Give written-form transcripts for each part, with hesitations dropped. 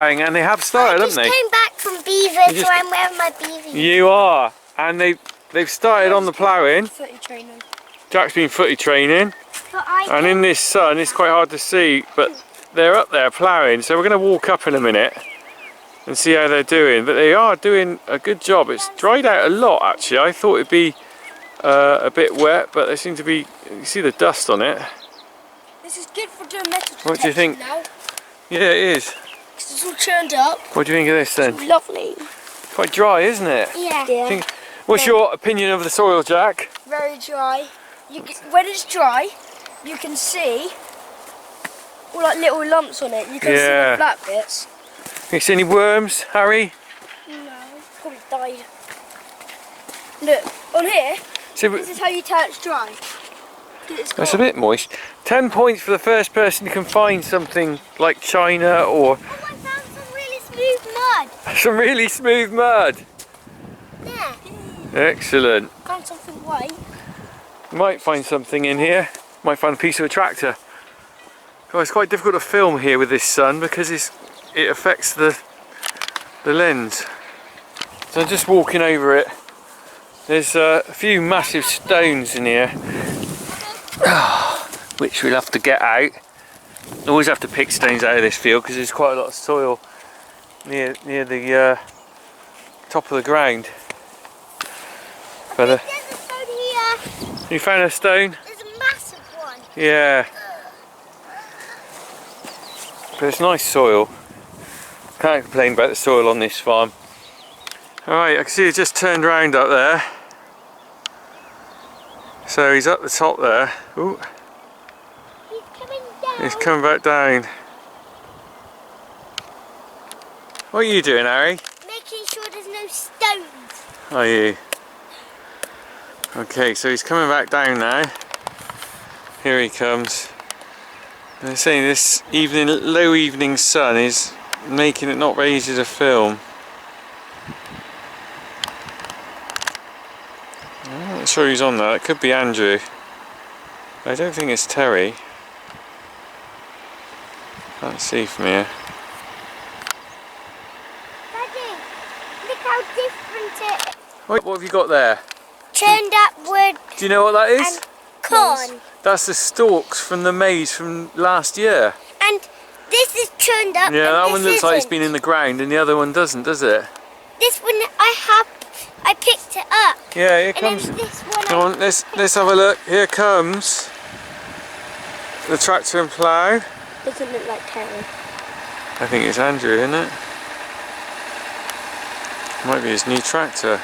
And they have started, haven't they? I just came back from Beaver, so I'm wearing my Beaver. You are. And they've started on the ploughing. Footy training. Jack's been footy training. And in this sun, it's quite hard to see, but they're up there ploughing. So we're going to walk up in a minute and see how they're doing. But they are doing a good job. It's dried out a lot, actually. I thought it'd be a bit wet, but they seem to be, you see the dust on it. This is good for doing metal detection. What do you think? Now. Yeah, it is. It's all churned up. What do you think of this then? It's lovely. Quite dry, isn't it? Yeah. What's your opinion of the soil, Jack? Very dry. When it's dry, you can see all like little lumps on it. You can see the black bits. Can you see any worms, Harry? No, probably died. Look, on here, this is how you tell it's dry. It's a bit moist. 10 points for the first person who can find something like China or... Oh, I found some really smooth mud. Some really smooth mud. Yeah. Excellent. Found something white. Might find something in here. Might find a piece of a tractor. Oh, it's quite difficult to film here with this sun because it affects the lens. So I'm just walking over it. There's a few massive stones in here, which we'll have to get out. Always have to pick stones out of this field because there's quite a lot of soil near the top of the ground. But there's a stone here. You found a stone? There's a massive one. Yeah. But it's nice soil. Can't complain about the soil on this farm. Alright, I can see he's just turned round up there. So he's up the top there. Ooh. He's coming down. He's coming back down. What are you doing, Harry? Making sure there's no stones. Are you? Okay, so he's coming back down now. Here he comes. They're saying this low evening sun is making it not very easy to film. I'm not sure who's on that. It could be Andrew. I don't think it's Terry. Can't see from here. Daddy, look how different it is. What have you got there? Churned up wood. Do you know what that is? And corn. That's the stalks from the maize from last year. And this is churned up. Yeah, that and one this looks like it's isn't. been in the ground and the other one doesn't, does it? This one I picked it up. Yeah, here comes. And then this one Come on, let's have a look. Here comes the tractor and plough. doesn't look like Terry. I think it's Andrew, isn't it? Might be his new tractor.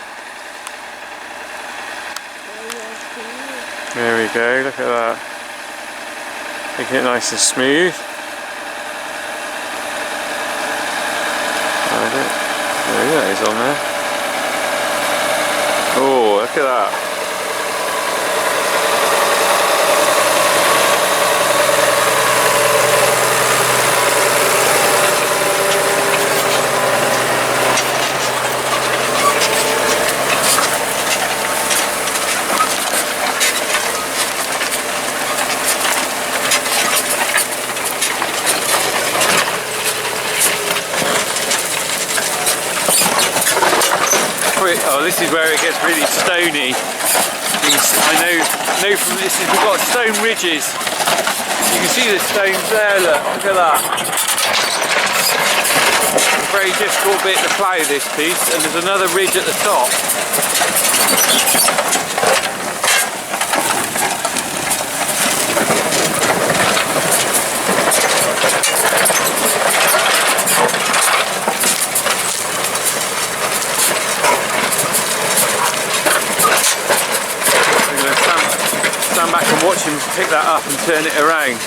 There we go, look at that. Making it nice and smooth. There that is on there. Oh, look at that. Oh, this is where it gets really stony. I know from this is we've got stone ridges. You can see the stones there, look at that. It's a very difficult bit to plough this piece, and there's another ridge at the top. Stand back and watch him pick that up and turn it around.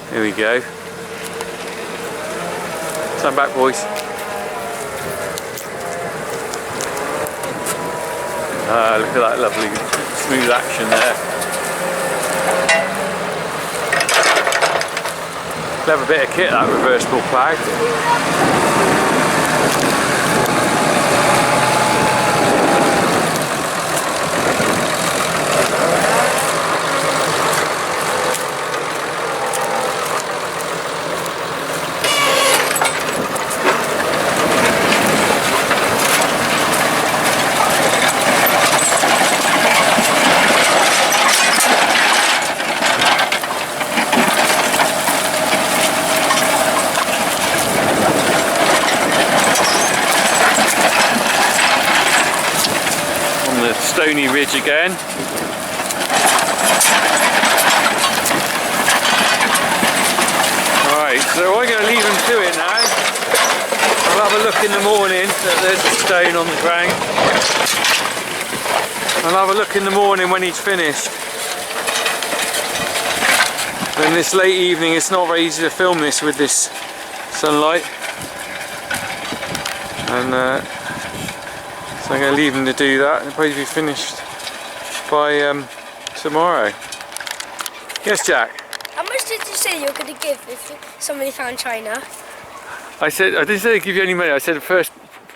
Here we go. Stand back, boys. Look at that lovely smooth action there. Clever bit of kit, that reversible plough. stony ridge again. Alright, so I'm going to leave him to it now. I'll have a look in the morning. There's a stone on the ground. I'll have a look in the morning when he's finished. And this late evening, it's not very easy to film this with this sunlight. And so I'm going to leave him to do that, and it'll probably be finished by tomorrow. Yes, Jack? How much did you say you were going to give if somebody found China? I didn't say I'd give you any money. I said the first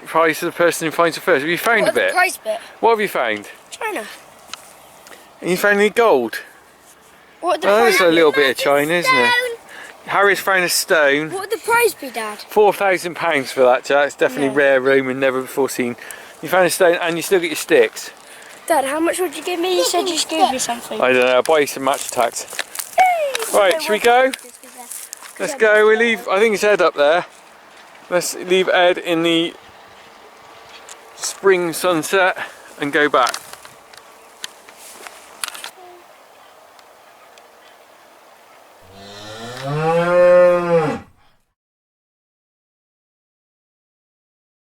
prize to the person who finds it first. Have you found a bit? The prize bit? What have you found? China. And you found any gold? What the Oh, prize? that's a little bit of China, isn't it? Harry's found a stone. What would the prize be, Dad? £4,000 for that, Jack. It's definitely rare Roman, never before seen. You found a stone and you still get your sticks. Dad, how much would you give me? You said you gave me something. I don't know, I'll buy you some match tacks. Right, should we go? Let's go, we'll leave, I think it's Ed up there. Let's leave Ed in the spring sunset and go back.